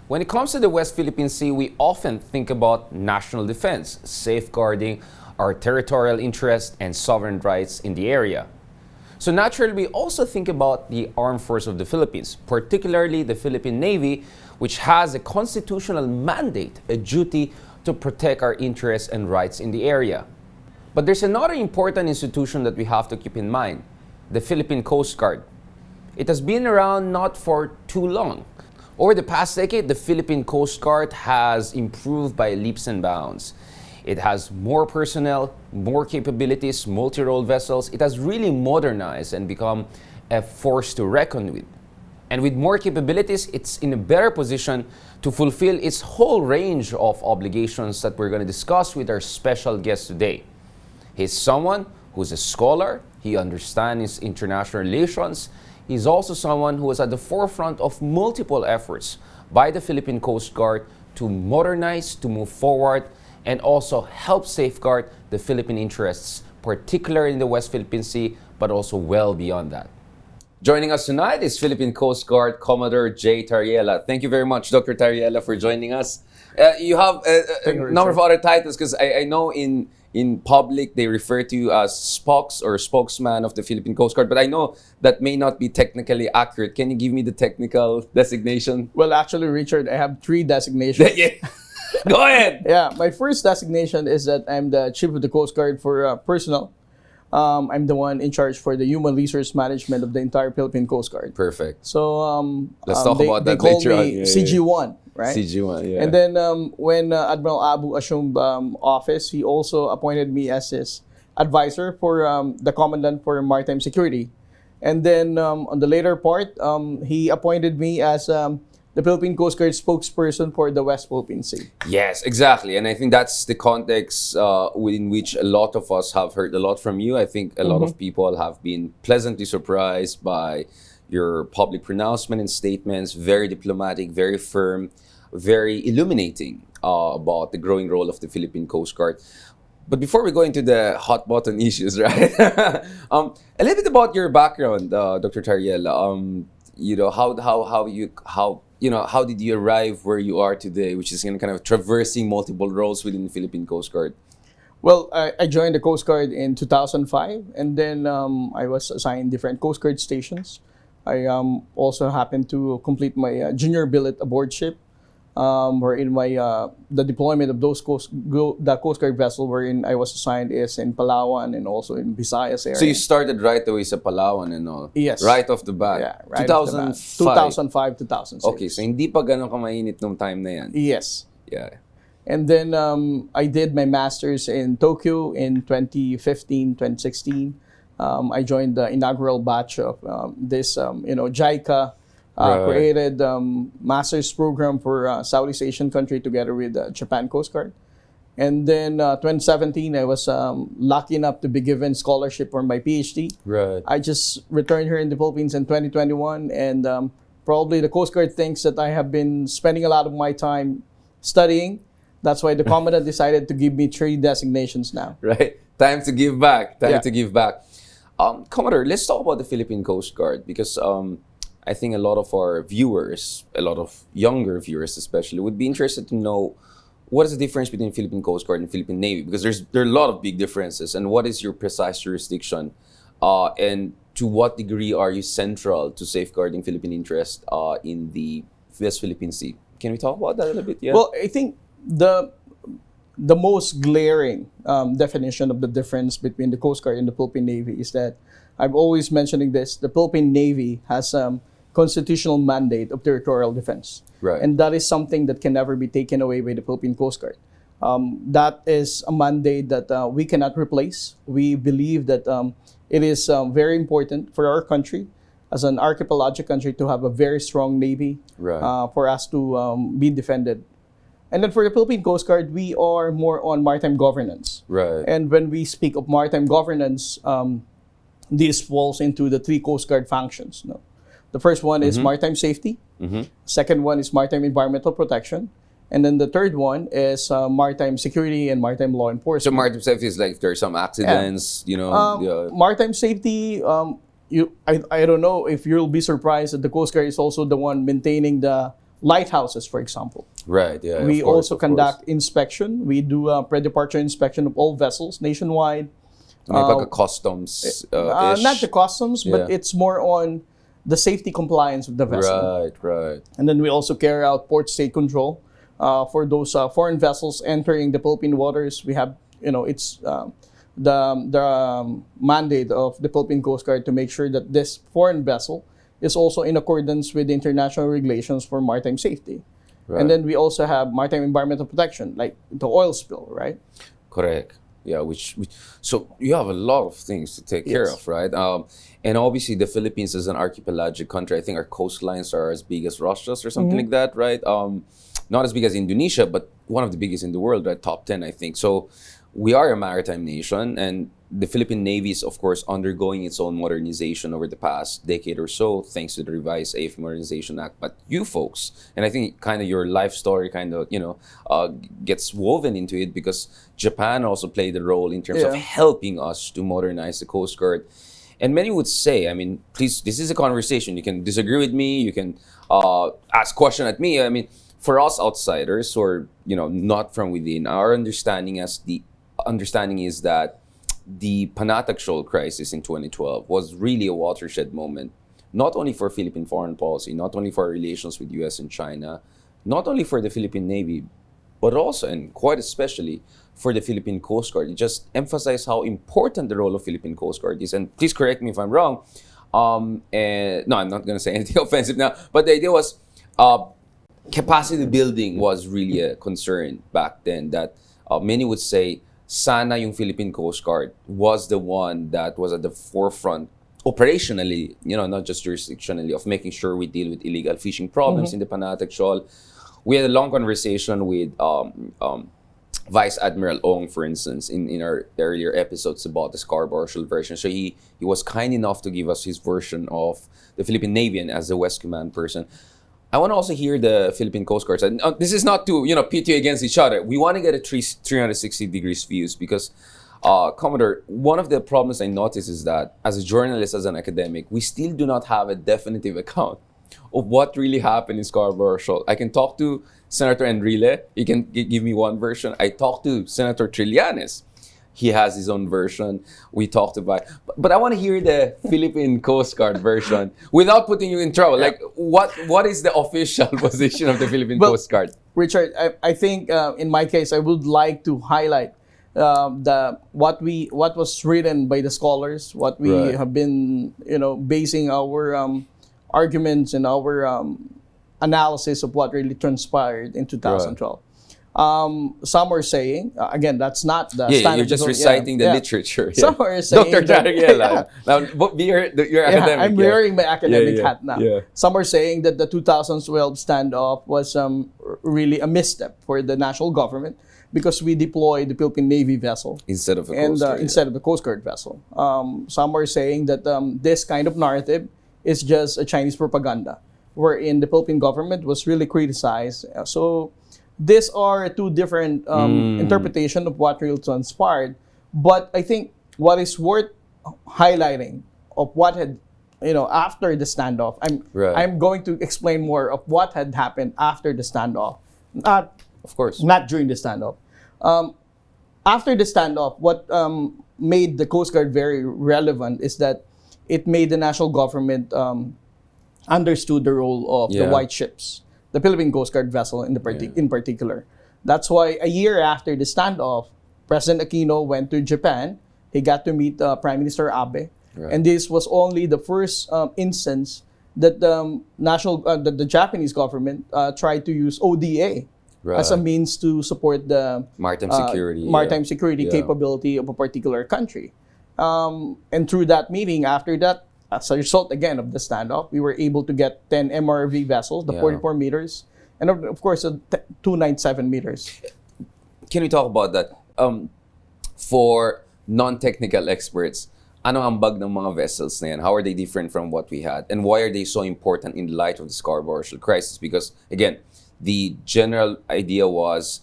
When it comes to the West Philippine Sea, we often think about national defense, safeguarding our territorial interests and sovereign rights in the area. So naturally, we also think about the armed force of the Philippines, particularly the Philippine Navy, which has a constitutional mandate, a duty to protect our interests and rights in the area. But there's another important institution that we have to keep in mind, the Philippine Coast Guard. It has been around not for too long. Over the past decade, the Philippine Coast Guard has improved by leaps and bounds. It has more personnel, more capabilities, multi-role vessels. It has really modernized and become a force to reckon with. And with more capabilities, it's in a better position to fulfill its whole range of obligations that we're going to discuss with our special guest today. He's someone who's a scholar, he understands international relations. He's also someone who is at the forefront of multiple efforts by the Philippine Coast Guard to modernize, to move forward, and also help safeguard the Philippine interests, particularly in the West Philippine Sea, but also well beyond that. Joining us tonight is Philippine Coast Guard Commodore Jay Tarriela. Thank you very much, Dr. Tarriela, for joining us. You have a number of other titles, because I know in public they refer to you as spokes or spokesman of the Philippine Coast Guard, but I know that may not be technically accurate. Can you give me the technical designation? Well, actually, Richard, I have 3 designations. Go ahead. Yeah, my first designation is that I'm the Chief of the Coast Guard for personnel. I'm the one in charge for the human resource management of the entire Philippine Coast Guard. Perfect. So let's talk about that they later call on. me CG1, right? CG1, yeah. And then when Admiral Abu assumed office, he also appointed me as his advisor for the Commandant for Maritime Security. And then on the later part, he appointed me as the Philippine Coast Guard Spokesperson for the West Philippine Sea. Yes, exactly. And I think that's the context within which a lot of us have heard a lot from you. I think a lot of people have been pleasantly surprised by your public pronouncement and statements, very diplomatic, very firm, very illuminating about the growing role of the Philippine Coast Guard. But before we go into the hot button issues, right? A little bit about your background, Dr. Tarriela. How did you arrive where you are today, which is kind of traversing multiple roles within the Philippine Coast Guard? Well, I joined the Coast Guard in 2005, and then I was assigned different Coast Guard stations. I also happened to complete my junior billet aboard ship, wherein the deployment of the Coast Guard vessel wherein I was assigned is in Palawan and also in Visayas area. So you started right away sa Palawan and all? Yes. Right off the bat? Yeah, right 2005, 2006. Okay, so hindi pa ganun kamainit nung time na yan? Yes. Yeah. And then I did my master's in Tokyo in 2015, 2016. I joined the inaugural batch of this, JICA created master's program for Southeast Asian country together with Japan Coast Guard. And then 2017, I was lucky enough to be given scholarship for my PhD. Right. I just returned here in the Philippines in 2021, and probably the Coast Guard thinks that I have been spending a lot of my time studying. That's why the Commandant decided to give me 3 designations now. Right. Time to give back. To give back. Commodore, let's talk about the Philippine Coast Guard, because I think a lot of our viewers, a lot of younger viewers especially, would be interested to know what is the difference between Philippine Coast Guard and Philippine Navy, because there are a lot of big differences, and what is your precise jurisdiction, and to what degree are you central to safeguarding Philippine interest in the West Philippine Sea? Can we talk about that a little bit? Yeah. Well, I think the most glaring definition of the difference between the Coast Guard and the Philippine Navy is that I'm always mentioning this. The Philippine Navy has constitutional mandate of territorial defense. Right. And that is something that can never be taken away by the Philippine Coast Guard. That is a mandate that we cannot replace. We believe that it is very important for our country, as an archipelagic country, to have a very strong Navy, Right. For us to be defended. And then for the Philippine Coast Guard, we are more on maritime governance. Right. And when we speak of maritime governance, this falls into the 3 Coast Guard functions. No? The first one is maritime safety. Second one is maritime environmental protection. And then the third one is maritime security and maritime law enforcement. So maritime safety is like if there are some accidents, Maritime safety, I don't know if you'll be surprised that the Coast Guard is also the one maintaining the lighthouses, for example. Right, yeah. We of course, also of conduct course. inspection. We do a pre-departure inspection of all vessels nationwide. May pagka-customs Not ish. the customs, Yeah. but it's more on the safety compliance of the vessel. Right, right. And then we also carry out port state control for those foreign vessels entering the Philippine waters. We have, it's the mandate of the Philippine Coast Guard to make sure that this foreign vessel is also in accordance with the international regulations for maritime safety. Right. And then we also have maritime environmental protection, like the oil spill, right? Correct. Yeah, which so you have a lot of things to take care Yes. of, right? And obviously the Philippines is an archipelagic country. I think our coastlines are as big as Russia's or something like that, right? Not as big as Indonesia, but one of the biggest in the world, right? Top 10, I think. So we are a maritime nation, and the Philippine Navy is, of course, undergoing its own modernization over the past decade or so, thanks to the revised AF Modernization Act. But you folks, and I think kind of your life story kind of, gets woven into it because Japan also played a role in terms of Yeah. helping us to modernize the Coast Guard. And many would say, I mean, please, this is a conversation. You can disagree with me. You can ask question at me. I mean, for us outsiders or, not from within, our understanding is that the Panatag Shoal crisis in 2012 was really a watershed moment, not only for Philippine foreign policy, not only for our relations with US and China, not only for the Philippine Navy, but also, and quite especially, for the Philippine Coast Guard. It just emphasized how important the role of Philippine Coast Guard is. And please correct me if I'm wrong. And no, I'm not going to say anything offensive now. But the idea was capacity building was really a concern back then. That many would say, sana yung Philippine Coast Guard was the one that was at the forefront operationally, not just jurisdictionally, of making sure we deal with illegal fishing problems in the Panatag Shoal. We had a long conversation with Vice Admiral Ong, for instance, in our earlier episodes about the Scarborough Shoal version. So he was kind enough to give us his version of the Philippine Navy and as the West Command person. I want to also hear the Philippine Coast Guard side. This is not to pit you against each other. We want to get a 360 degrees views because, Commodore, one of the problems I notice is that as a journalist, as an academic, we still do not have a definitive account of what really happened in Scarborough Shoal. I can talk to Senator Enrile. He can give me one version. I talked to Senator Trillanes. He has his own version. We talked about, but I want to hear the Philippine Coast Guard version without putting you in trouble. Like, what is the official position of the Philippine Well, Coast Guard? Richard, I think in my case, I would like to highlight what was written by the scholars, what we Right. have been basing our arguments and our analysis of what really transpired in 2012. Some are saying, again, that's not the Yeah, standard. you're just reciting the literature. Yeah. Some are saying Dr. that- Tarriela. Now, your academic. I'm wearing my academic Yeah, hat now. yeah. Some are saying that the 2012 standoff was really a misstep for the national government because we deployed the Philippine Navy vessel Instead of a and Coast Guard. instead of the Coast Guard vessel. Some are saying that this kind of narrative is just a Chinese propaganda, wherein the Philippine government was really criticized. So these are two different interpretation of what really transpired. But I think what is worth highlighting of what had, after the standoff, Right. I'm going to explain more of what had happened after the standoff, Of course. not during the standoff. After the standoff, what made the Coast Guard very relevant is that it made the national government understood the role of the Yeah. white ships, the Philippine Coast Guard vessel in particular. That's why a year after the standoff, President Aquino went to Japan. He got to meet Prime Minister Abe, Right. and this was only the first instance that the Japanese government tried to use ODA as a Right. means to support the Maritime security. maritime security Yeah. capability of a particular country. And through that meeting, after that, as a result again of the standoff, we were able to get 10 MRV vessels, the Yeah. 44 meters, and of course, 297 meters. Can we talk about that? For non-technical experts, ano ang bag ng mga vessels na yan? How are they different from what we had? And why are they so important in light of the Scarborough Shoal crisis? Because, again, the general idea was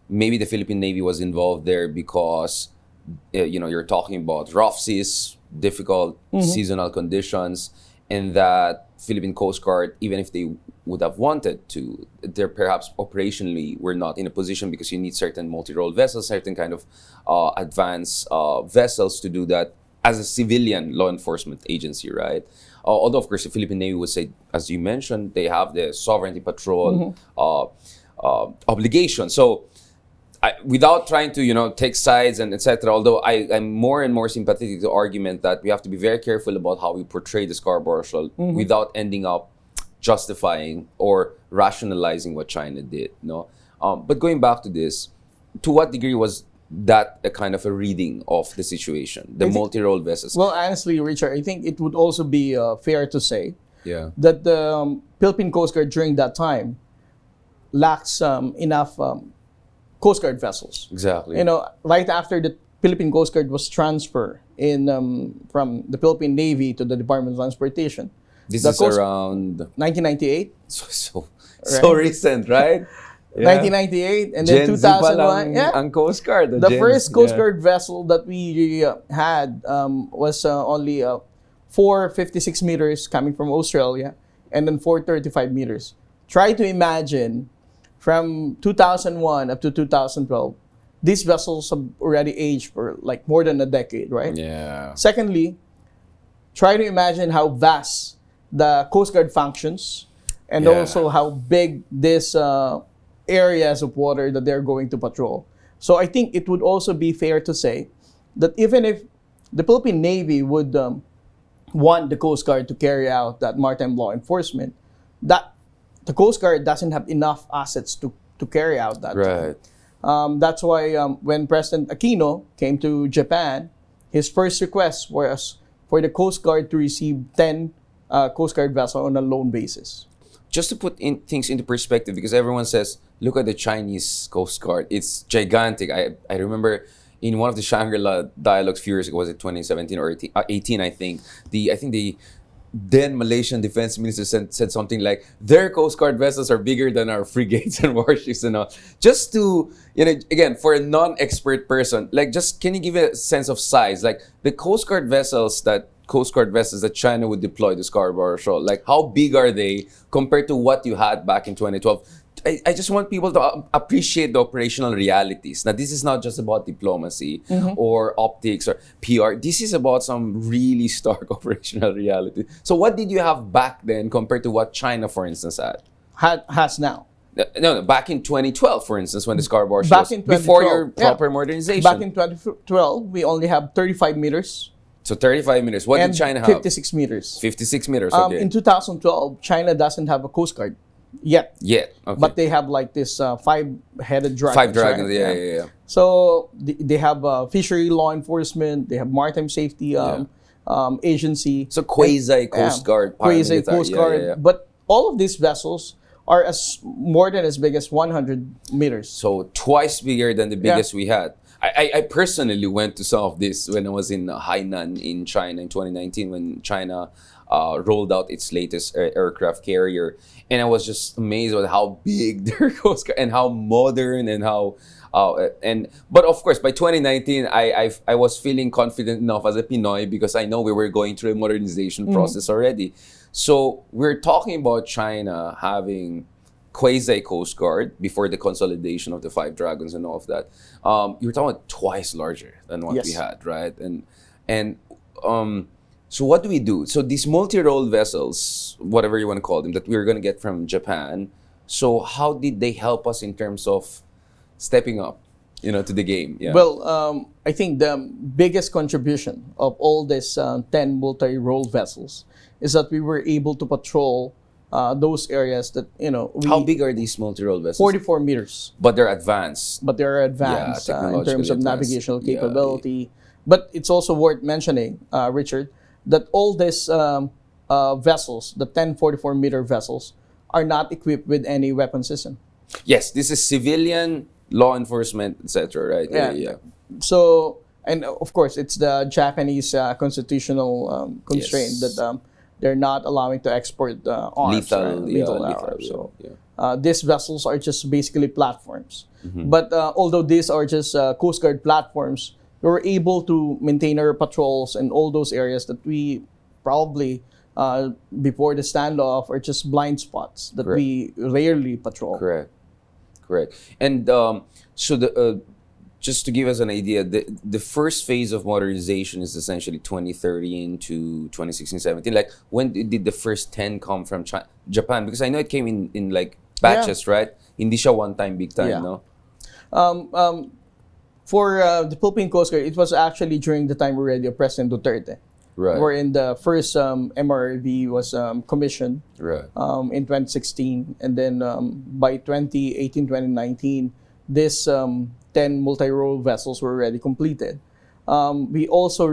maybe the Philippine Navy was involved there because, you're talking about rough seas, difficult seasonal conditions, and that Philippine Coast Guard, even if they would have wanted to, they're perhaps operationally were not in a position because you need certain multi-role vessels, certain kind of advanced vessels to do that as a civilian law enforcement agency, right? Although, of course, the Philippine Navy would say, as you mentioned, they have the sovereignty patrol obligation. So, without trying to, take sides and etc., although I'm more and more sympathetic to the argument that we have to be very careful about how we portray the Scarborough Shoal without ending up justifying or rationalizing what China did. No, but going back to this, to what degree was that a kind of a reading of the situation, the multi-role vessels? Well, honestly, Richard, I think it would also be fair to say that the Philippine Coast Guard during that time lacks enough Coast Guard vessels. Exactly. Right after the Philippine Coast Guard was transferred from the Philippine Navy to the Department of Transportation. This is around 1998. So recent, right? 1998 and then 2001. Ang Coast Guard. The first Coast Guard vessel that we had was only 456 meters coming from Australia and then 435 meters. Try to imagine from 2001 up to 2012, these vessels have already aged for like more than a decade, right? Yeah. Secondly, try to imagine how vast the Coast Guard functions and also how big this areas of water that they're going to patrol. So I think it would also be fair to say that even if the Philippine Navy would want the Coast Guard to carry out that maritime law enforcement, that the Coast Guard doesn't have enough assets to carry out that. Right. That's why when President Aquino came to Japan, his first request was for the Coast Guard to receive 10 Coast Guard vessels on a loan basis. Just to put things into perspective, because everyone says, look at the Chinese Coast Guard. It's gigantic. I remember in one of the Shangri-La dialogues a few years ago, was it 2017 or 18, I think the then Malaysian defense minister said something like, their Coast Guard vessels are bigger than our frigates and warships and all. Just to, again, for a non-expert person, like, just can you give a sense of size? Like, the Coast Guard vessels that China would deploy to Scarborough Shoal, like, how big are they compared to what you had back in 2012? I just want people to appreciate the operational realities. Now, this is not just about diplomacy or optics or PR. This is about some really stark operational reality. So what did you have back then compared to what China, for instance, Has now. No, back in 2012, for instance, when the Scarborough Shoal was before your proper modernization. Back in 2012, we only have 35 meters. So 35 meters. What did China have? 56 meters. 56 meters, okay. In 2012, China doesn't have a Coast Guard yet. Okay. But they have like this five-headed dragon. Five dragons, right? yeah. So they have fishery law enforcement, they have maritime safety agency. So quasi-Coast Guard. Quasi-Coast Guard. Yeah. But all of these vessels are more than as big as 100 meters. So twice bigger than the biggest we had. I personally went to some of this when I was in Hainan in China in 2019 when China rolled out its latest aircraft carrier, and I was just amazed at how big their Coast Guard and how modern and how but of course by 2019 I was feeling confident enough as a Pinoy because I know we were going through a modernization process already. So we're talking about China having quasi-Coast Guard before the consolidation of the Five Dragons and all of that. You're talking about twice larger than what we had, right? And so what do we do? So these multi-role vessels, whatever you want to call them, that we're going to get from Japan, so how did they help us in terms of stepping up, to the game? Yeah. Well, I think the biggest contribution of all these 10 multi-role vessels is that we were able to patrol those areas that, how big are these multi-role vessels? 44 meters. But they're advanced. In terms of navigational capability. But it's also worth mentioning, Richard, that all these vessels, the 10 44-meter vessels, are not equipped with any weapon system. Yes, this is civilian law enforcement, etc. Right? Yeah. So, and of course, it's the Japanese constitutional constraint that they're not allowing to export arms, lethal arms. So these vessels are just basically platforms. But although these are just Coast Guard platforms, we were able to maintain our patrols in all those areas that we probably before the standoff are just blind spots that Correct. we rarely patrol. Correct. And so just to give us an idea, the first phase of modernization is essentially 2013 to 2016-17. Like, when did the first 10 come from Japan? Because I know it came in like batches, right? Hindi siya one time, big time, no? For the Philippine Coast Guard, it was actually during the time already of President Duterte. Right. Wherein the first MRV was commissioned in 2016. And then by 2018, 2019, this 10 multi-role vessels were already completed. We also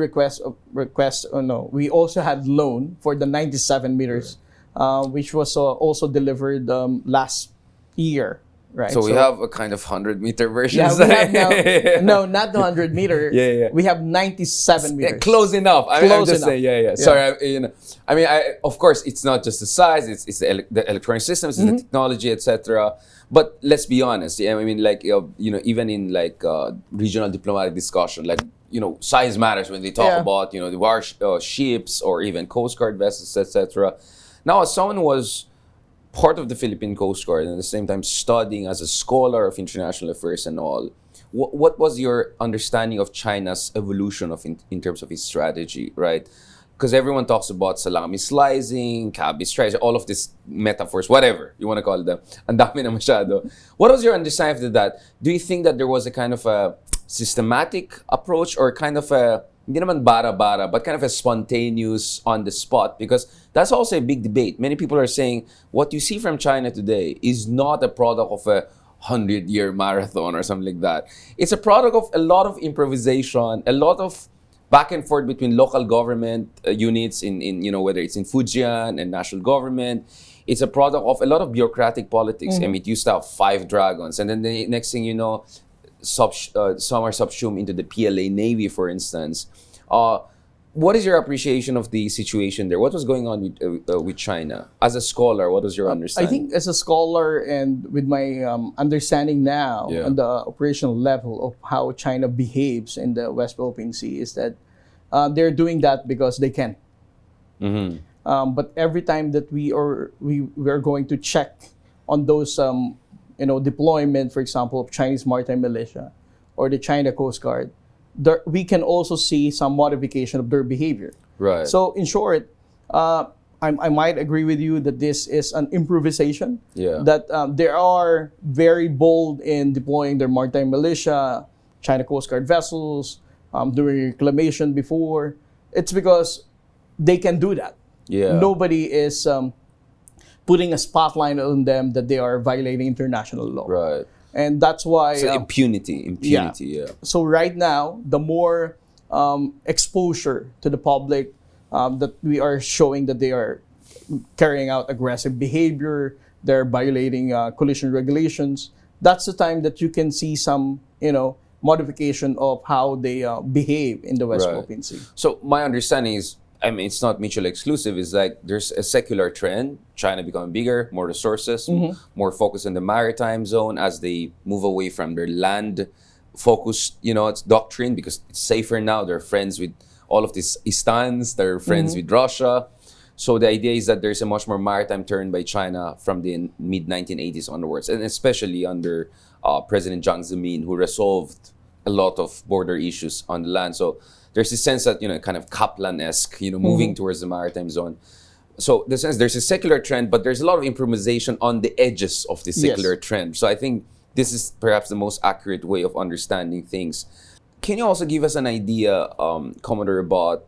we also had loan for the 97 meters, which was also delivered last year. Right. So we have a kind of 100-meter version. Yeah, we have now, no, not the 100-meter. Yeah. We have 97 meters. Close enough. I'm just enough. saying, yeah. Sorry, of course, it's not just the size, it's the electronic systems, it's the technology, etc. But let's be honest. I mean, like, even in like regional diplomatic discussion, like, size matters when they talk about, the war ships or even Coast Guard vessels, etc. Now, as someone who was part of the Philippine Coast Guard and at the same time studying as a scholar of international affairs and all, what was your understanding of China's evolution in terms of its strategy, right? Because everyone talks about salami slicing, cabbage strikes, all of these metaphors, whatever you want to call them. Ang dami na masyado. What was your understanding of that? Do you think that there was a kind of a systematic approach or kind of a, hindi naman bara-bara, but kind of a spontaneous on the spot? Because that's also a big debate. Many people are saying what you see from China today is not a product of a 100-year marathon or something like that. It's a product of a lot of improvisation, a lot of back and forth between local government units in whether it's in Fujian and national government. It's a product of a lot of bureaucratic politics. I mean, it used to have 5 dragons, and then the next thing you know, some are subsumed into the PLA Navy, for instance. What is your appreciation of the situation there? What was going on with China? As a scholar, what was your understanding? I think as a scholar and with my understanding now on the operational level of how China behaves in the West Philippine Sea is that they're doing that because they can. But every time that we are going to check on those deployment, for example, of Chinese maritime militia or the China Coast Guard, we can also see some modification of their behavior. Right. So in short, I might agree with you that this is an improvisation. That they are very bold in deploying their maritime militia, China Coast Guard vessels, doing reclamation before. It's because they can do that. Nobody is putting a spotlight on them that they are violating international law. Right. And that's why... So impunity. So right now, the more exposure to the public that we are showing that they are carrying out aggressive behavior, they're violating collision regulations, that's the time that you can see some, modification of how they behave in the West Philippine Sea. So my understanding is, I mean, it's not mutually exclusive. It's like there's a secular trend, China becoming bigger, more resources, more focus in the maritime zone as they move away from their land-focused, it's doctrine because it's safer now. They're friends with all of these Istans, they're friends with Russia. So the idea is that there's a much more maritime turn by China from the mid-1980s onwards, and especially under President Jiang Zemin, who resolved a lot of border issues on the land. So there's this sense that, kind of Kaplan-esque, moving towards the maritime zone. So the sense there's a secular trend, but there's a lot of improvisation on the edges of the secular trend. So I think this is perhaps the most accurate way of understanding things. Can you also give us an idea, Commodore, about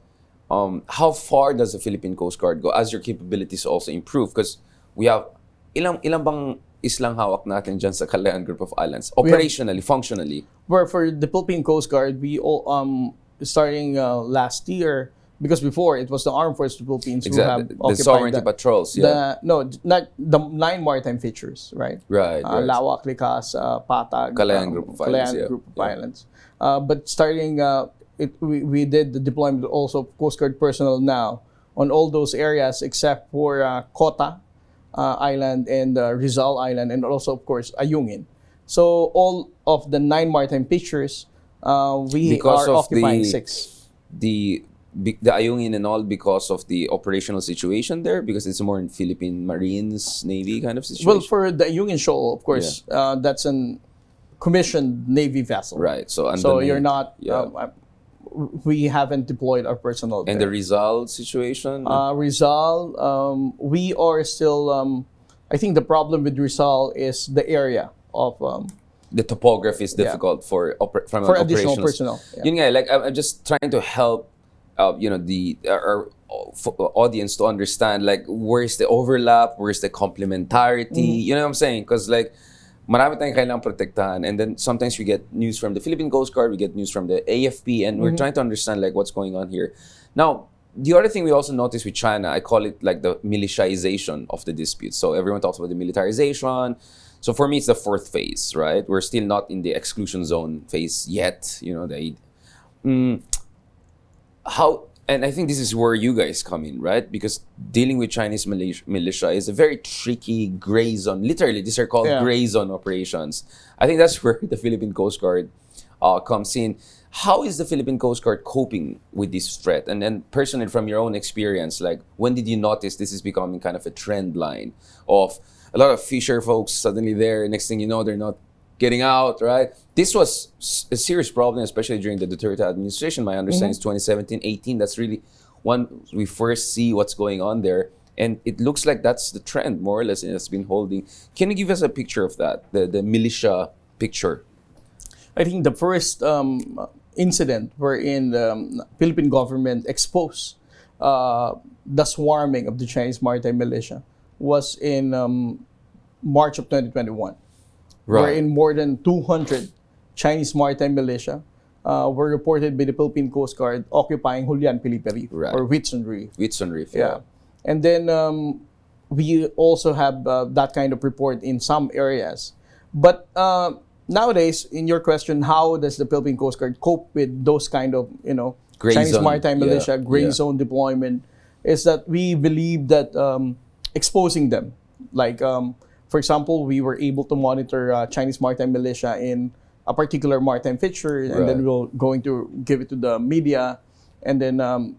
how far does the Philippine Coast Guard go as your capabilities also improve? Because we have, ilang bang islang hawak natin dyan sa Kalayaan Group of Islands, operationally, functionally? Where for the Philippine Coast Guard, we all, starting last year, because before it was the Armed Forces of the Philippines who have the occupied sovereignty patrols, not the 9 maritime features, right? Right. Lawak, Likas, Patag, Kalayaan Group of Islands. Group of Islands. But starting, we did the deployment also of Coast Guard personnel now on all those areas except for Kota Island and Rizal Island, and also, of course, Ayungin. So all of the 9 maritime features, we because are of occupying 6. The the Ayungin and all because of the operational situation there? Because it's more in Philippine Marines, Navy kind of situation? Well, for the Ayungin Shoal, of course, that's an commissioned Navy vessel. Right. So you're not... we haven't deployed our personnel there. And the Rizal situation? Rizal, we are still... I think the problem with Rizal is the area of... the topography is difficult for additional personnel. Yeah. Yun nga, like I'm just trying to help, our audience to understand like where's the overlap, where's the complementarity. You know what I'm saying? Because like marami tayong kailangang protektahan, and then sometimes we get news from the Philippine Coast Guard, we get news from the AFP, and we're trying to understand like what's going on here. Now, the other thing we also noticed with China, I call it like the militarization of the dispute. So everyone talks about the militarization. So for me, it's the fourth phase, right? We're still not in the exclusion zone phase yet. And I think this is where you guys come in, right? Because dealing with Chinese militia is a very tricky gray zone. Literally, these are called gray zone operations. I think that's where the Philippine Coast Guard comes in. How is the Philippine Coast Guard coping with this threat? And then personally, from your own experience, like when did you notice this is becoming kind of a trend line of a lot of fisher folks suddenly there, next thing you know, they're not getting out, right? This was a serious problem, especially during the Duterte administration. My understanding is 2017-18. That's really when we first see what's going on there. And it looks like that's the trend, more or less, and it's been holding. Can you give us a picture of that, the militia picture? I think the first incident wherein the Philippine government exposed the swarming of the Chinese maritime militia was in March of 2021, wherein more than 200 Chinese maritime militia were reported by the Philippine Coast Guard occupying Julian Felipe Reef, or Whitsun Reef. Whitsun Reef, And then we also have that kind of report in some areas. But nowadays, in your question, how does the Philippine Coast Guard cope with those kind of, gray Chinese zone. maritime militia, gray zone deployment, is that we believe that exposing them, like, for example, we were able to monitor Chinese maritime militia in a particular maritime feature, and then we're going to give it to the media, and then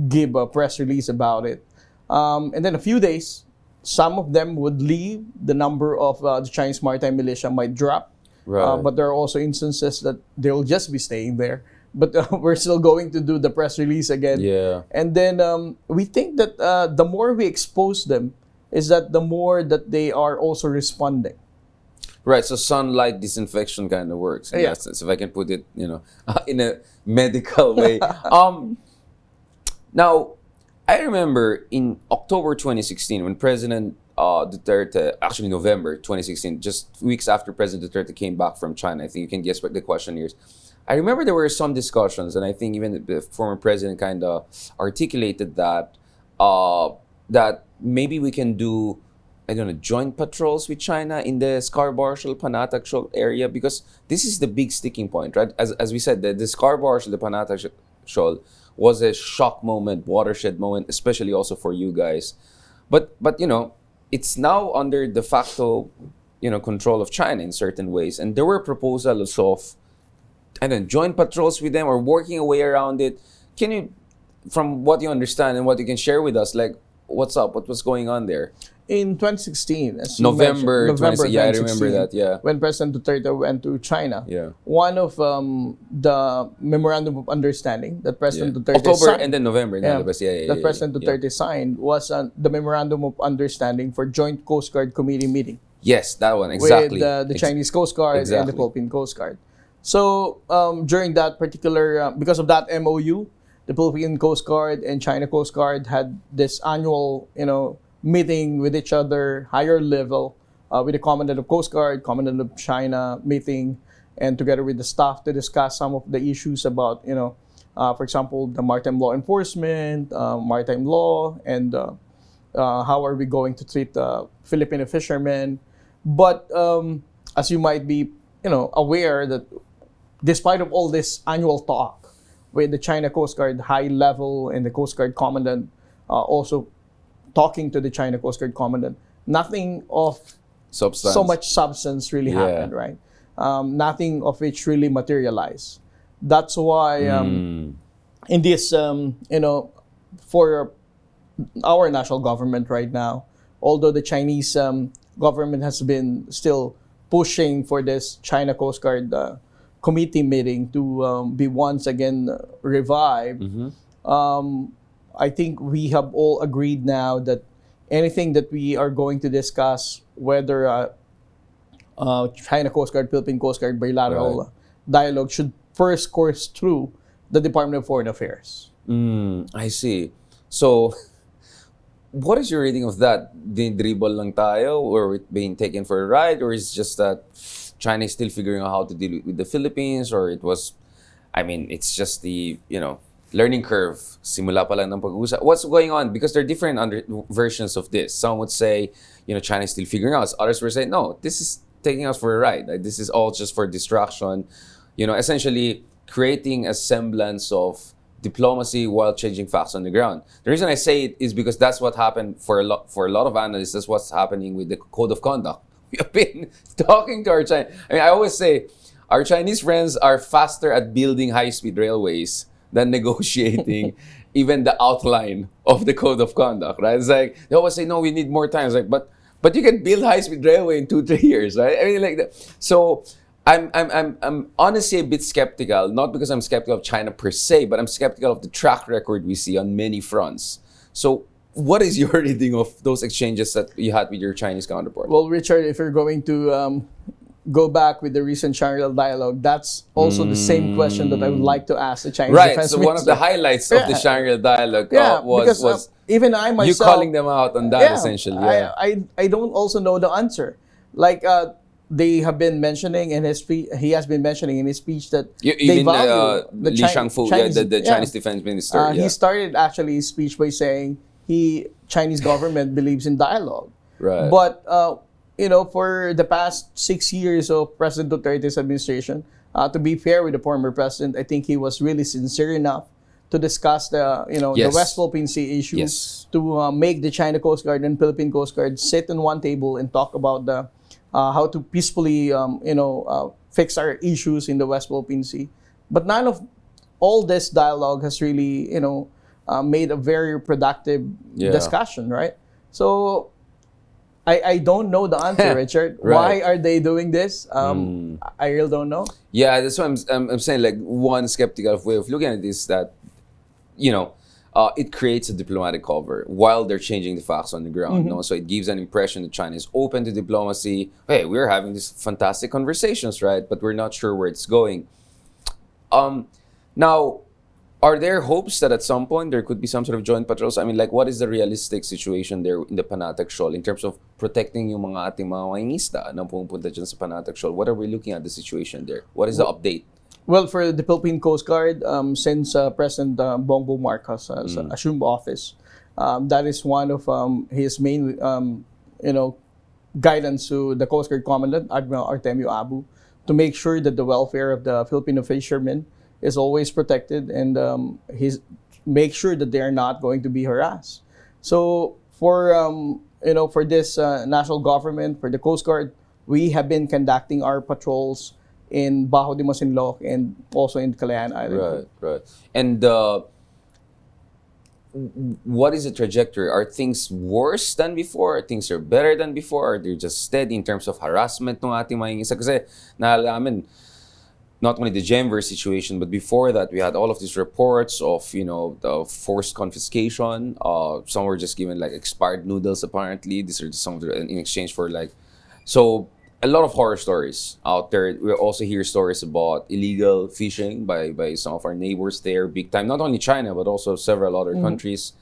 give a press release about it. And then a few days, some of them would leave, the number of the Chinese maritime militia might drop, but there are also instances that they'll just be staying there. But we're still going to do the press release again. And then we think that the more we expose them, is that the more that they are also responding. Right, so sunlight disinfection kind of works in that sense, if I can put it, in a medical way. Now, I remember in October 2016 when President Duterte, actually November 2016, just weeks after President Duterte came back from China, I think you can guess what the question is. I remember there were some discussions, and I think even the former president kind of articulated that that maybe we can do, I don't know, joint patrols with China in the Scarborough, Shoal, Panatag Shoal area, because this is the big sticking point, right? As we said, the Scarborough, the Panatag Shoal was a shock moment, watershed moment, especially also for you guys. But it's now under de facto, control of China in certain ways, and there were proposals of joint patrols with them or working a way around it. Can you, from what you understand and what you can share with us, like what's up? What was going on there? In 2016, as November 2016, yeah, I 2016, remember that, yeah. When President Duterte went to China, Yeah. one of the memorandum of understanding that President Duterte October signed, and then November. that President Duterte signed was the memorandum of understanding for Joint Coast Guard Committee meeting. Yes, that one, exactly. With the Chinese Coast Guard and the Philippine Coast Guard. So during that particular, because of that MOU, the Philippine Coast Guard and China Coast Guard had this annual, meeting with each other, higher level, with the Commandant of Coast Guard, Commandant of China meeting, and together with the staff to discuss some of the issues about, for example, the maritime law enforcement, maritime law, and how are we going to treat Filipino fishermen. But as you might be, aware that despite of all this annual talk with the China Coast Guard high level and the Coast Guard Commandant also talking to the China Coast Guard Commandant, nothing of so much substance really happened, right? Nothing of which really materialized. That's why in this, for our national government right now, although the Chinese government has been still pushing for this China Coast Guard committee meeting to be once again revived, I think we have all agreed now that anything that we are going to discuss, whether China Coast Guard, Philippine Coast Guard bilateral dialogue, should first course through the Department of Foreign Affairs. I see. So, what is your reading of that? Dinidribble lang tayo, or it being taken for a ride, or is it just that China is still figuring out how to deal with the Philippines, or it was, it's just the, learning curve. Simula pa lang ng pag-uusap. What's going on? Because there are different versions of this. Some would say, China is still figuring out. Others would say, no, this is taking us for a ride. Like, this is all just for distraction. Essentially creating a semblance of diplomacy while changing facts on the ground. The reason I say it is because that's what happened for a lot of analysts. That's what's happening with the code of conduct. We have been talking to our Chinese. I always say our Chinese friends are faster at building high-speed railways than negotiating even the outline of the code of conduct. Right? It's like they always say, no, we need more time. It's like, but you can build high-speed railway in 2-3 years, right? Like that. So I'm honestly a bit skeptical, not because I'm skeptical of China per se, but I'm skeptical of the track record we see on many fronts. So what is your reading of those exchanges that you had with your Chinese counterpart? Well, Richard, if you're going to go back with the recent Shangri-La dialogue, that's also the same question that I would like to ask the Chinese defense so minister. One of the highlights of the Shangri-La dialogue was even I myself, you calling them out on that, essentially. Yeah. I don't also know the answer. Like, they have been mentioning in his speech, he has been mentioning in his speech that they value the Li Shangfu, the Chinese defense minister. He started actually his speech by saying Chinese government believes in dialogue. Right. But for the past 6 years of President Duterte's administration, to be fair with the former president, I think he was really sincere enough to discuss the West Philippine Sea issue, to make the China Coast Guard and Philippine Coast Guard sit on one table and talk about the how to peacefully fix our issues in the West Philippine Sea. But none of all this dialogue has really made a very productive discussion, right? So I don't know the answer, Richard. Right. Why are they doing this? I really don't know. Yeah, that's what I'm saying. Like, one skeptical way of looking at it is that, it creates a diplomatic cover while they're changing the facts on the ground. No? So it gives an impression that China is open to diplomacy. Hey, we're having these fantastic conversations, right? But we're not sure where it's going. Now, are there hopes that at some point there could be some sort of joint patrols? What is the realistic situation there in the Panatag Shoal in terms of protecting yung mga ating mga mangingisda na pumupunta dyan sa Panatag Shoal? What are we looking at the situation there? What is the update? Well, for the Philippine Coast Guard, since President Bongbong Marcos has assumed office, that is one of his main, guidance to the Coast Guard Commandant, Admiral Artemio Abu, to make sure that the welfare of the Filipino fishermen is always protected, and make sure that they are not going to be harassed. So for this national government, for the Coast Guard, we have been conducting our patrols in Bajo de Masinloc and also in Calayan Island. Right. And what is the trajectory? Are things worse than before? Are things better than before? Are they just steady in terms of harassment ng ating mangingisda? Kasi naalaman, not only the Gemver situation, but before that, we had all of these reports of, the forced confiscation. Some were just given expired noodles, apparently. These are just some of the, in exchange for so a lot of horror stories out there. We also hear stories about illegal fishing by some of our neighbors there, big time. Not only China, but also several other countries.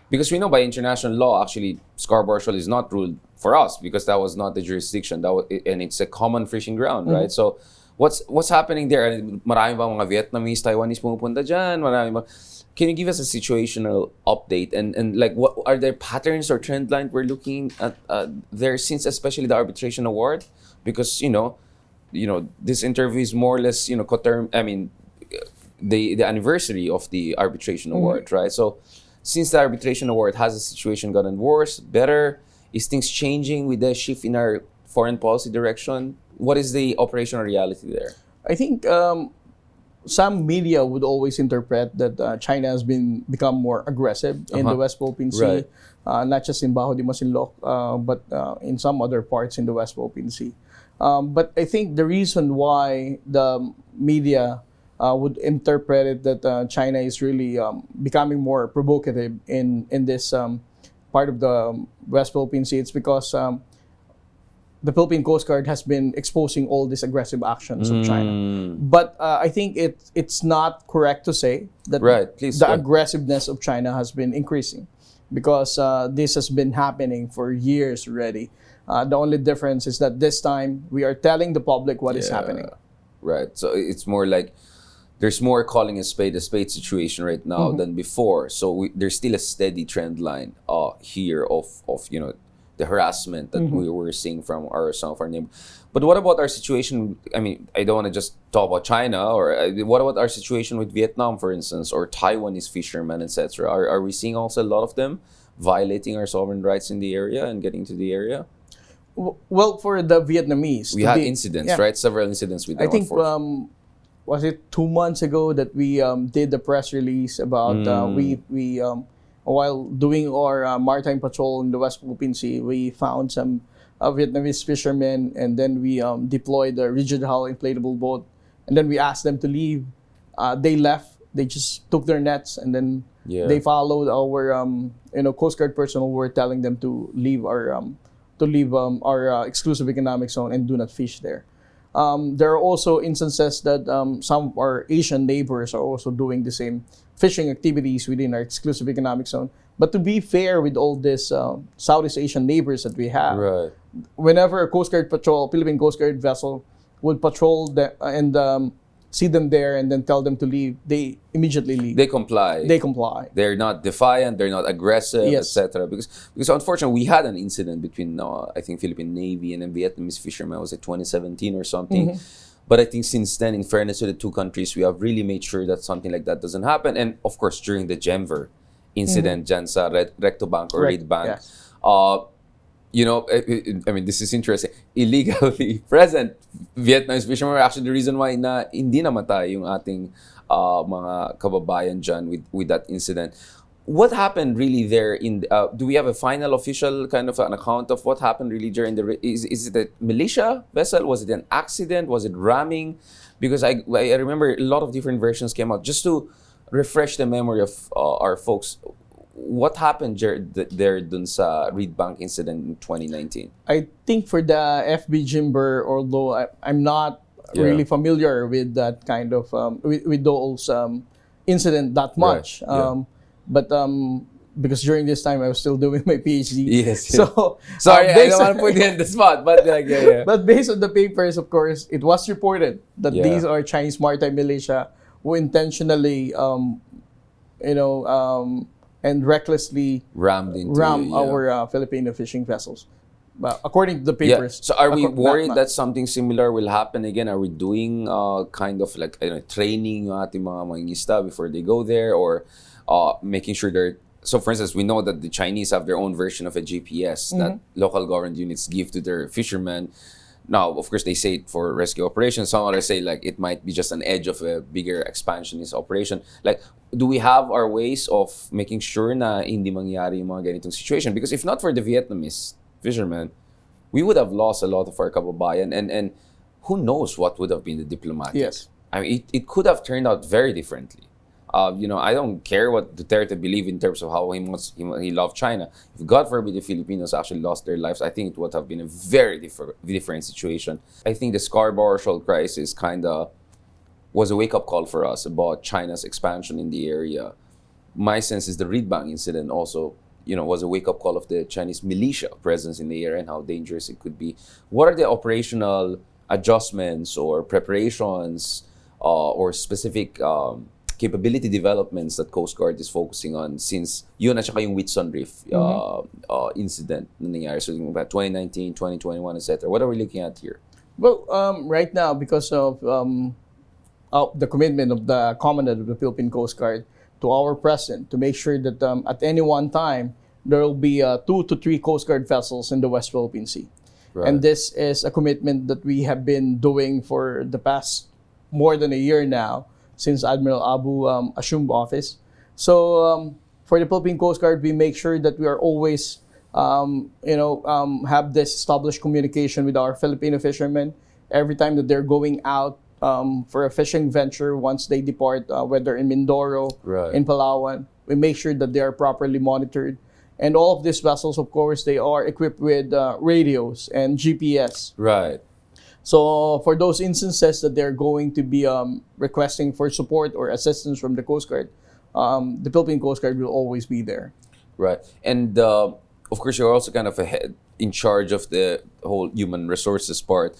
Because we know by international law, actually, Scarborough Shoal is not ruled for us because that was not the jurisdiction. And it's a common fishing ground, right? So what's happening there? Marami ba mga Vietnamese, Taiwanese pumupunta dyan? Can you give us a situational update? And what are there patterns or trend line we're looking at there since especially the arbitration award? Because, this interview is more or less, the anniversary of the arbitration award, right? So since the arbitration award, has the situation gotten worse, better? Is things changing with the shift in our foreign policy direction? What is the operational reality there? I think some media would always interpret that China has become more aggressive in the West Philippine Sea, not just in Bajo de Masinloc, but in some other parts in the West Philippine Sea. But I think the reason why the media would interpret it that China is really becoming more provocative in this part of the West Philippine Sea, it's because the Philippine Coast Guard has been exposing all these aggressive actions of China. But I think it's not correct to say that the aggressiveness of China has been increasing, because this has been happening for years already. The only difference is that this time we are telling the public what is happening. Right. So it's more like there's more calling a spade situation right now than before. So there's still a steady trend line here of the harassment that we were seeing from some of our neighbors. But what about our situation? I mean, I don't want to just talk about China, or what about our situation with Vietnam, for instance, or Taiwanese fishermen, etc.? Are we seeing also a lot of them violating our sovereign rights in the area and getting to the area? Well, for the Vietnamese, we had incidents, right? Several incidents with them. I think was it 2 months ago that we did the press release about we while doing our maritime patrol in the West Philippine Sea, we found some Vietnamese fishermen, and then we deployed a rigid hull inflatable boat, and then we asked them to leave. They left. They just took their nets, and then they followed our Coast Guard personnel. Were telling them to leave our exclusive economic zone and do not fish there. There are also instances that some of our Asian neighbors are also doing the same fishing activities within our exclusive economic zone. But to be fair with all these Southeast Asian neighbors that we have, whenever a Coast Guard patrol, Philippine Coast Guard vessel would patrol and see them there and then tell them to leave, they immediately leave. They comply. They're not defiant. They're not aggressive, etc. Because unfortunately, we had an incident between I think Philippine Navy and then Vietnamese fishermen. Was it 2017 or something? But I think since then, in fairness to the two countries, we have really made sure that something like that doesn't happen. And of course, during the Gemver incident, dyan sa Recto Bank or Reed Bank, I mean, this is interesting. Illegally present Vietnamese fishermen were actually the reason why hindi namatay yung ating mga kababayan dyan with that incident. What happened really there? Do we have a final official kind of an account of what happened really during is it a militia vessel? Was it an accident? Was it ramming? Because I remember a lot of different versions came out. Just to refresh the memory of our folks, what happened there dun sa Reed Bank incident in 2019? I think for the FB Jimber, although I'm not really familiar with that kind of with those incident that much. But because during this time I was still doing my PhD. Yes. So sorry, I don't want to put you in the spot, but But based on the papers, of course, it was reported that these are Chinese maritime militia who intentionally, and recklessly ram our Filipino fishing vessels. But according to the papers. So are we worried that something similar will happen again? Are we doing kind of like training yung ating mga mangingisda before they go there, or making sure so for instance, we know that the Chinese have their own version of a GPS that local government units give to their fishermen. Now, of course, they say it for rescue operations. Some others say like it might be just an edge of a bigger expansionist operation. Like, do we have our ways of making sure na hindi mangyari yung mga ganitong situation? Because if not for the Vietnamese fishermen, we would have lost a lot of our kababayan, and who knows what would have been the diplomatic. Yes. I mean, it could have turned out very differently. I don't care what Duterte believe in terms of how he loved China. If God forbid the Filipinos actually lost their lives, I think it would have been a very different situation. I think the Scarborough Shoal crisis kind of was a wake-up call for us about China's expansion in the area. My sense is the Reed Bank incident also, was a wake-up call of the Chinese militia presence in the area and how dangerous it could be. What are the operational adjustments or preparations or specific capability developments that Coast Guard is focusing on since yun at saka yung Whitsun Reef incident na nangyari? So 2019, 2021, etc. What are we looking at here? Well, right now, because of the commitment of the Commandant of the Philippine Coast Guard to our President to make sure that at any one time, there will be 2 to 3 Coast Guard vessels in the West Philippine Sea. Right. And this is a commitment that we have been doing for the past more than a year now, since Admiral Abu assumed office. So for the Philippine Coast Guard, we make sure that we are always, have this established communication with our Filipino fishermen every time that they're going out for a fishing venture. Once they depart, whether in Mindoro, in Palawan, we make sure that they are properly monitored. And all of these vessels, of course, they are equipped with radios and GPS. Right. So for those instances that they're going to be requesting for support or assistance from the Coast Guard, the Philippine Coast Guard will always be there. Right. And of course, you're also kind of in charge of the whole human resources part.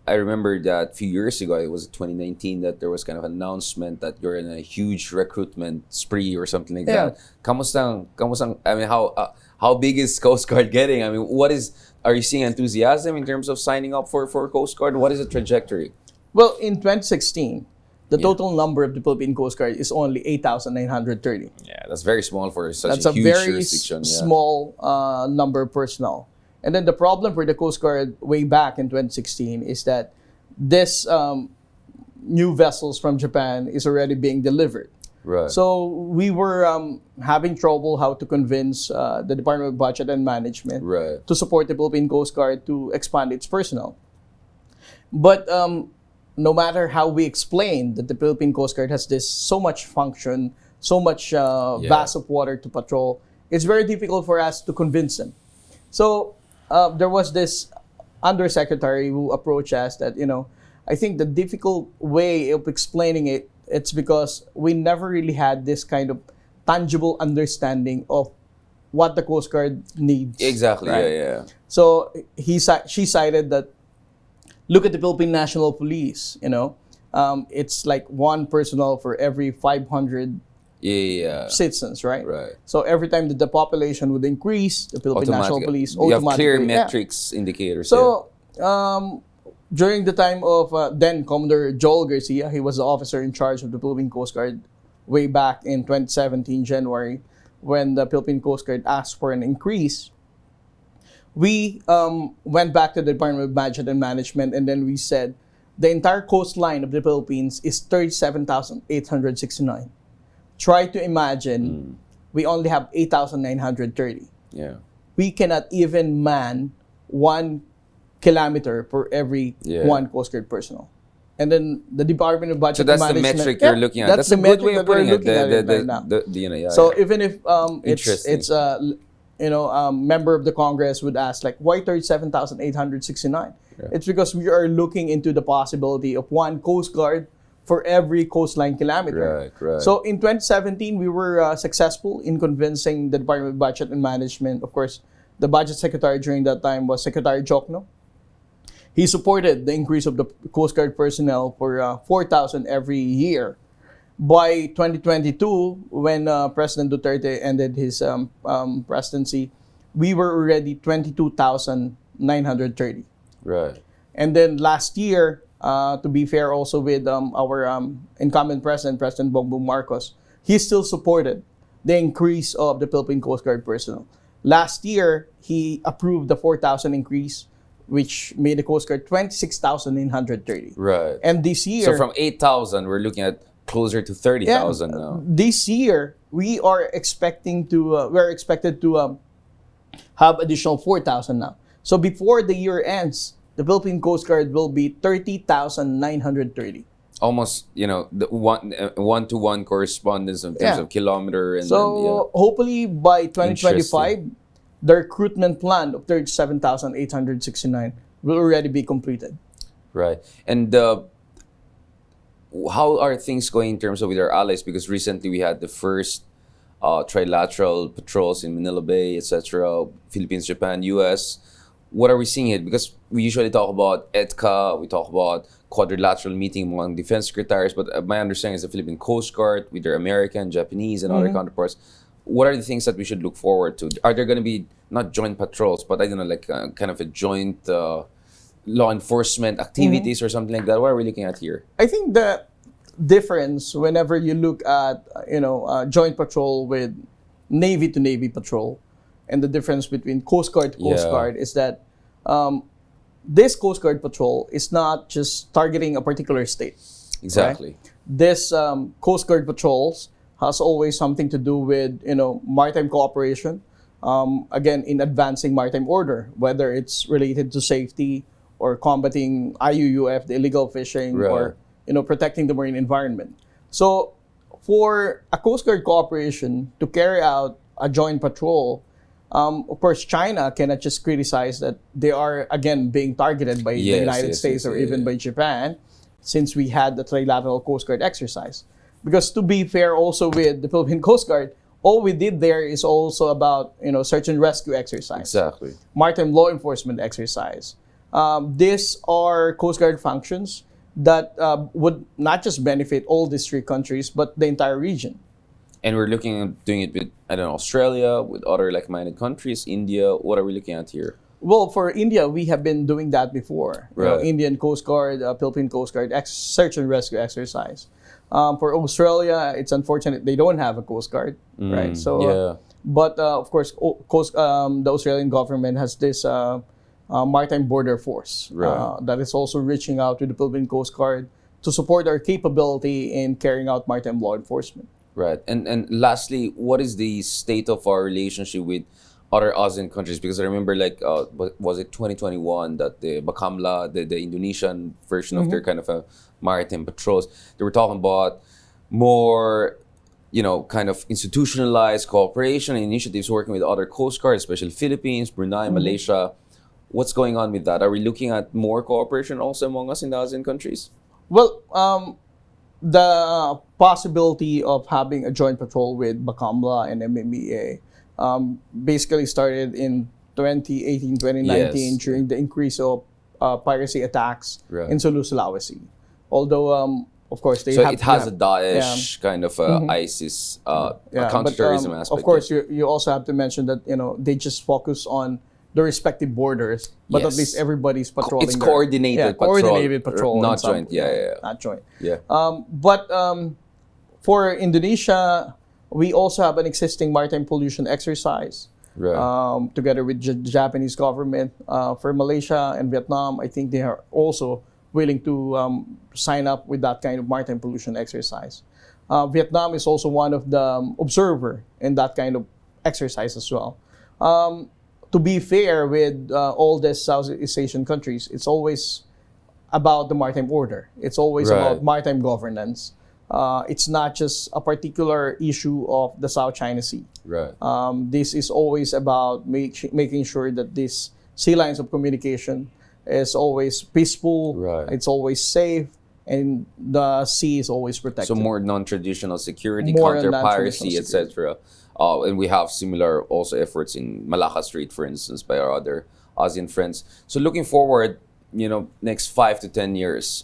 I remember that a few years ago, it was 2019, that there was kind of an announcement that you're in a huge recruitment spree or something like that. Kamusta? I mean, how big is Coast Guard getting? I mean, are you seeing enthusiasm in terms of signing up for Coast Guard? What is the trajectory? Well, in 2016, the total number of the Philippine Coast Guard is only 8,930. Yeah, that's very small for such That's a huge very jurisdiction. small number of personnel. And then the problem for the Coast Guard way back in 2016 is that this new vessels from Japan is already being delivered. Right. So we were having trouble how to convince the Department of Budget and Management to support the Philippine Coast Guard to expand its personnel. But no matter how we explain that the Philippine Coast Guard has this so much function, so much vast of water to patrol, it's very difficult for us to convince them. So there was this undersecretary who approached us that, I think the difficult way of explaining it's because we never really had this kind of tangible understanding of what the Coast Guard needs. Exactly, right? yeah. So she cited that, look at the Philippine National Police, it's like one personnel for every 500 citizens, right? Right. So every time that the population would increase, the Philippine National Police you have automatically... clear metrics indicators. So during the time of then Commodore Joel Garcia, he was the officer in charge of the Philippine Coast Guard way back in 2017, January, when the Philippine Coast Guard asked for an increase. We went back to the Department of Budget and Management, and then we said the entire coastline of the Philippines is 37,869. Try to imagine we only have 8,930. Yeah. We cannot even man 1 kilometer for every one Coast Guard personnel. And then the Department of Budget and Management... So that's the metric you're looking at. That's a good way of putting it. So even if it's a member of the Congress would ask, like, why 37,869? Yeah. It's because we are looking into the possibility of 1 Coast Guard for every coastline kilometer. Right. So in 2017, we were successful in convincing the Department of Budget and Management. Of course, the budget secretary during that time was Secretary Jokno. He supported the increase of the Coast Guard personnel for 4,000 every year. By 2022, when President Duterte ended his presidency, we were already 22,930. Right. And then last year, to be fair also with our incumbent President Bongbong Marcos, he still supported the increase of the Philippine Coast Guard personnel. Last year, he approved the 4,000 increase, which made the Coast Guard 26,930. Right. And this year... So from 8,000, we're looking at closer to 30,000 now. This year, we are expected to have additional 4,000 now. So before the year ends, the Philippine Coast Guard will be 30,930. Almost, the one-to-one correspondence in terms of kilometer. And hopefully by 2025, the recruitment plan of 37,869 will already be completed. Right. And how are things going in terms of with our allies? Because recently we had the first trilateral patrols in Manila Bay, etc. Philippines, Japan, US. What are we seeing here? Because we usually talk about EDCA, we talk about quadrilateral meeting among defense secretaries, but my understanding is the Philippine Coast Guard with their American, Japanese, and other counterparts. What are the things that we should look forward to? Are there going to be not joint patrols, but I don't know, like kind of a joint law enforcement activities or something like that? What are we looking at here? I think the difference whenever you look at joint patrol with Navy to Navy patrol, and the difference between Coast Guard to Coast Guard is that this Coast Guard patrol is not just targeting a particular state. Exactly. Right? This Coast Guard patrols has always something to do with, maritime cooperation, again, in advancing maritime order, whether it's related to safety or combating IUUF, the illegal fishing, or, protecting the marine environment. So for a Coast Guard cooperation to carry out a joint patrol, of course, China cannot just criticize that they are, again, being targeted by the United States or even by Japan, since we had the trilateral Coast Guard exercise. Because to be fair also with the Philippine Coast Guard, all we did there is also about, search and rescue exercise. Exactly. Maritime law enforcement exercise. These are Coast Guard functions that would not just benefit all these three countries, but the entire region. And we're looking at doing it with, Australia, with other like-minded countries, India. What are we looking at here? Well, for India, we have been doing that before. Right. Indian Coast Guard, Philippine Coast Guard search and rescue exercise. For Australia, it's unfortunate they don't have a Coast Guard, right? So, but of course, the Australian government has this maritime border force that is also reaching out to the Philippine Coast Guard to support our capability in carrying out maritime law enforcement. Right. And lastly, what is the state of our relationship with other ASEAN countries? Because I remember, was it 2021 that the Bakamla, the Indonesian version of their kind of a maritime patrols, they were talking about more, kind of institutionalized cooperation and initiatives working with other coast guards, especially Philippines, Brunei, Malaysia. What's going on with that? Are we looking at more cooperation also among us in the ASEAN countries? Well, the possibility of having a joint patrol with Bakamla and MMEA basically started in 2018, 2019 during the increase of piracy attacks in Sulu, Sulawesi. Although, of course, it has a Daesh kind of ISIS counterterrorism aspect. Of course, you also have to mention that they just focus on the respective borders, but at least everybody's patrolling. It's coordinated patrol. Coordinated patrol. Not joint. Not joint. Yeah. But for Indonesia, we also have an existing maritime pollution exercise together with the Japanese government. For Malaysia and Vietnam, I think they are also willing to sign up with that kind of maritime pollution exercise. Vietnam is also one of the observer in that kind of exercise as well. To be fair with all the Southeast Asian countries, it's always about the maritime order. It's always about maritime governance. It's not just a particular issue of the South China Sea. Right. This is always about making sure that these sea lines of communication is always peaceful, it's always safe, and the sea is always protected. So more non-traditional security, counter-piracy, etc. And we have similar also efforts in Malacca Strait, for instance, by our other ASEAN friends. So looking forward, next 5 to 10 years,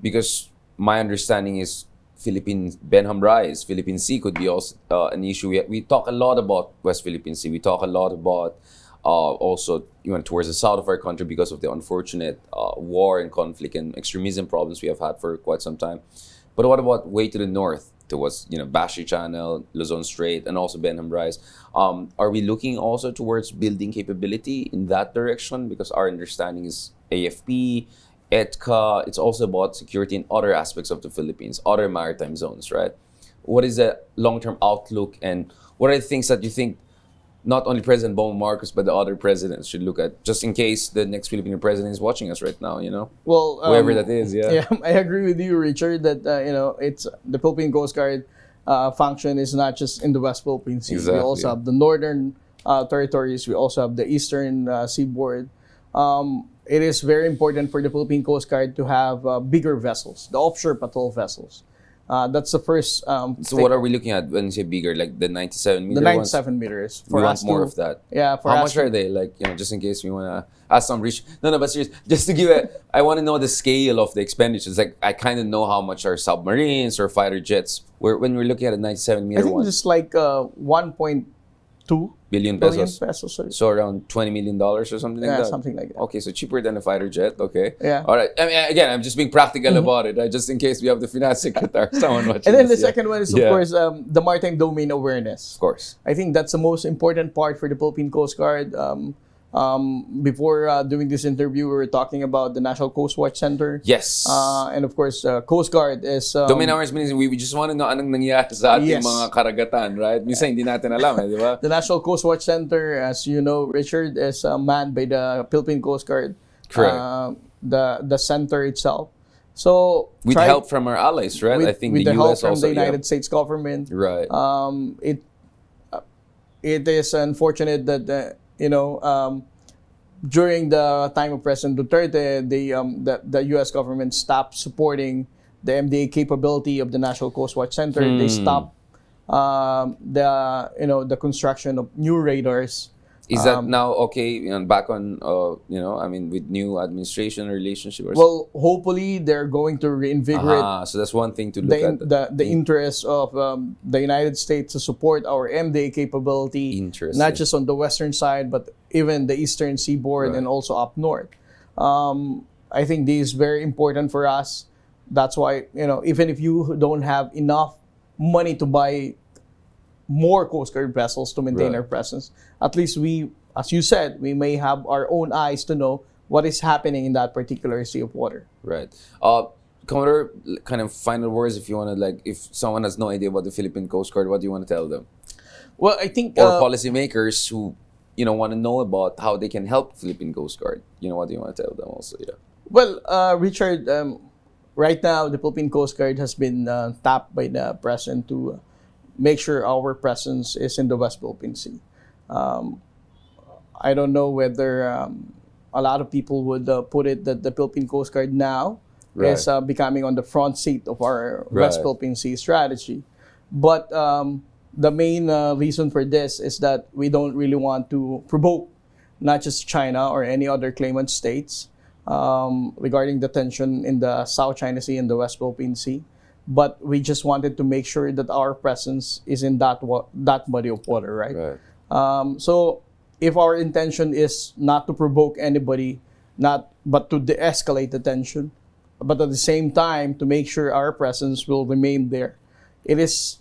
because my understanding is Philippine Benham Rise, Philippine Sea could be also an issue. We talk a lot about West Philippine Sea. We talk a lot about also towards the south of our country because of the unfortunate war and conflict and extremism problems we have had for quite some time. But what about way to the north? Towards Bashi Channel, Luzon Strait, and also Benham Rise. Are we looking also towards building capability in that direction? Because our understanding is AFP, EDCA, it's also about security in other aspects of the Philippines, other maritime zones, right? What is the long-term outlook, and what are the things that you think not only President Bongbong Marcos but the other presidents should look at, just in case the next Filipino president is watching us right now, Well, whoever that is, Yeah, I agree with you, Richard, that it's the Philippine Coast Guard function is not just in the West Philippine Sea. Exactly. We also have the northern territories. We also have the eastern seaboard. It is very important for the Philippine Coast Guard to have bigger vessels, the offshore patrol vessels. That's the first. So what are we looking at when you say bigger, like the 97 meter? The 97 meters. We want more of that. Yeah. For How much are they? Just in case we want to ask some rich. No, but serious. Just to give I want to know the scale of the expenditures. Like I kind of know how much are submarines or fighter jets. When we're looking at a 97 meter I think one. it's like 1.2 billion pesos. So around $20 million or something like that? Yeah, something like that. Okay, so cheaper than a fighter jet. Okay. Yeah. All right. I mean, again, I'm just being practical about it, right? Just in case we have the finance secretary, someone watching. And then the this, second one is, of course, the maritime domain awareness. Of course. I think that's the most important part for the Philippine Coast Guard. Before doing this interview, we were talking about the National Coast Watch Center. Yes. And of course, Coast Guard is... Dominowers means we just want to know anong nangyari sa ating Yes. mga karagatan, right? Minsan hindi natin alam, di ba? The National Coast Watch Center, as you know, Richard, is manned by the Philippine Coast Guard. Correct. The center itself. So With help from our allies, right? I think with the help US from also. the United States government. Right. It is unfortunate that during the time of President Duterte, the U.S. government stopped supporting the MDA capability of the National Coast Watch Center. They stopped the construction of new radars. Is that now okay? Back on, with new administration relationship? Or Well, hopefully they're going to reinvigorate so that's one thing to look at. the interest of the United States to support our MDA capability, Interesting. not just on the western side, but even the eastern seaboard and also up north. I think this is very important for us. That's why, even if you don't have enough money to buy more Coast Guard vessels to maintain our presence, at least we, as you said, we may have our own eyes to know what is happening in that particular sea of water. Right. Commodore, kind of final words if you want to, if someone has no idea about the Philippine Coast Guard, what do you want to tell them? Well, I think... Or policymakers who, want to know about how they can help Philippine Coast Guard. What do you want to tell them also? Yeah. Well, Richard, right now, the Philippine Coast Guard has been tapped by the President to make sure our presence is in the West Philippine Sea. I don't know whether a lot of people would put it that the Philippine Coast Guard now is becoming on the front seat of our West Philippine Sea strategy. But the main reason for this is that we don't really want to provoke not just China or any other claimant states regarding the tension in the South China Sea and the West Philippine Sea. But we just wanted to make sure that our presence is in that body of water, right? So if our intention is not to provoke anybody, but to de-escalate the tension, but at the same time to make sure our presence will remain there, it is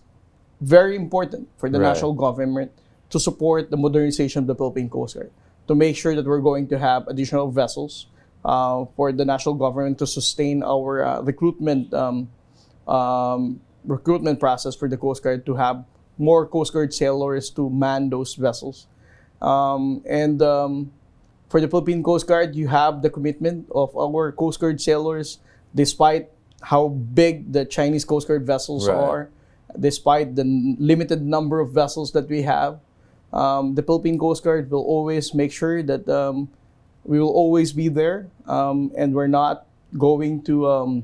very important for the national government to support the modernization of the Philippine Coast Guard, to make sure that we're going to have additional vessels for the national government to sustain our recruitment process for the Coast Guard, to have more Coast Guard sailors to man those vessels. For the Philippine Coast Guard, you have the commitment of our Coast Guard sailors, despite how big the Chinese Coast Guard vessels are, despite the limited number of vessels that we have. The Philippine Coast Guard will always make sure that we will always be there, and we're not going to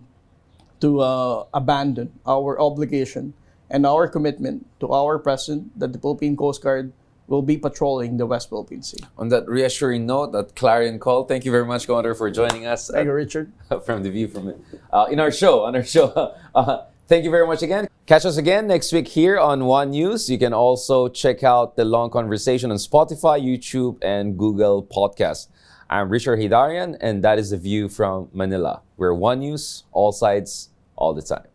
abandon our obligation and our commitment to our President that the Philippine Coast Guard will be patrolling the West Philippine Sea. On that reassuring note, that clarion call, thank you very much, Commodore, for joining us. Thank you, Richard. From the view from on our show. Thank you very much again. Catch us again next week here on One News. You can also check out the long conversation on Spotify, YouTube, and Google Podcasts. I'm Richard Heydarian, and that is The View from Manila. We're One News, all sides, all the time.